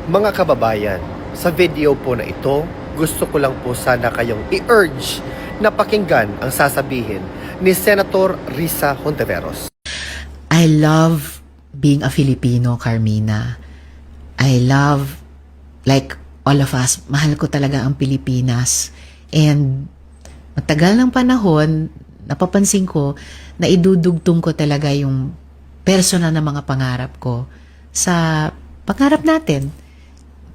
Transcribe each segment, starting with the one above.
Mga kababayan, sa video po na ito, gusto ko lang po sana kayong i-urge na pakinggan ang sasabihin ni Senator Risa Hontiveros. I love being a Filipino, Carmina. I love, like all of us, mahal ko talaga ang Pilipinas. And matagal ng panahon, napapansin ko na idudugtong ko talaga yung personal na mga pangarap ko sa pangarap natin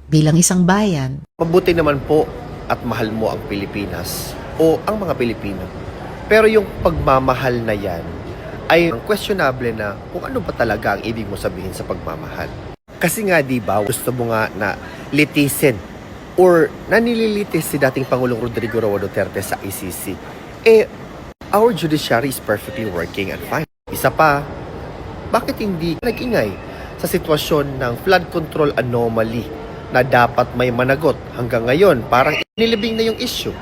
bilang isang bayan. Mabuti naman po at mahal mo ang Pilipinas o ang mga Pilipino. Pero yung pagmamahal na yan ay questionable na kung ano ba talaga ang ibig mo sabihin sa pagmamahal. Kasi nga di ba gusto mo nga na litisin or nanililitis si dating Pangulong Rodrigo Roa Duterte sa ICC. Our judiciary is perfectly working and fine. Isa pa, bakit hindi nag-ingay sa sitwasyon ng flood control anomaly na dapat may managot hanggang ngayon? Parang inilibing na yung issue.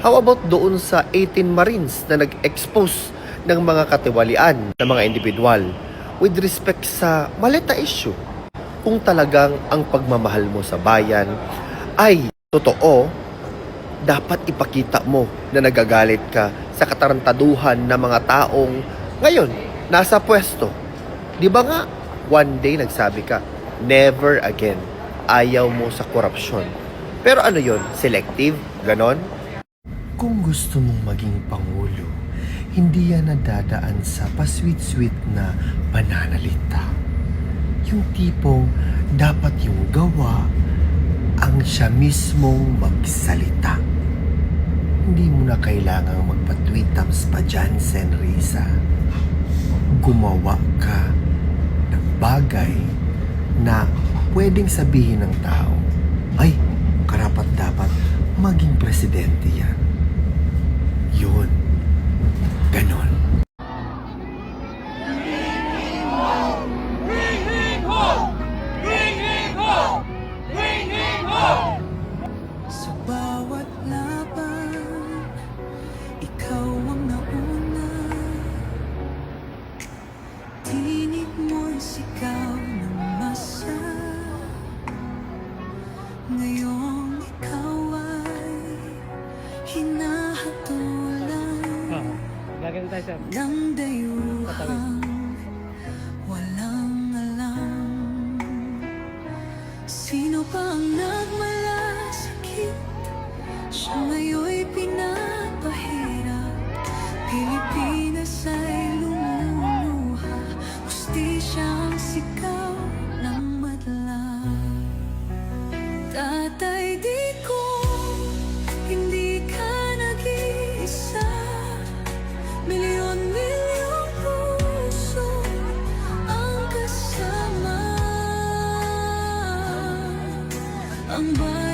How about doon sa 18 Marines na nag-expose ng mga katiwalian ng mga individual with respect sa maliit na issue? Kung talagang ang pagmamahal mo sa bayan ay totoo, dapat ipakita mo na nagagalit ka sa katarantaduhan ng mga taong ngayon nasa pwesto. Di ba nga, one day nagsabi ka, never again. Ayaw mo sa korupsyon. Pero ano yon? Selective? Ganon? Kung gusto mong maging pangulo, hindi yan nadadaan sa pasweet-sweet na pananalita. Yung tipong dapat yung gawa ang siya mismong magsalita. Hindi mo na kailangang magpa-tweetams pa dyan, Senrisa. Gumawa ka ng bagay na pwedeng sabihin ng tao, ay, karapat-dapat maging presidente yan. Yun. Ganon. Sa bawat laban, ikaw ang nauna. Tinig mo'y sigaw ng masa. Ngayong ikaw ay hinahatulan ng dayuhang walang alam. Sino pa ang nagmalasakit? Siya ngayon'y pinapahirap. Pilipinas ay lumuluha. Hustisyang sigaw ng madla. Tatay, di ko hindi ka nag-iisa. Milyon-milyong puso ang kasama. Ang bayan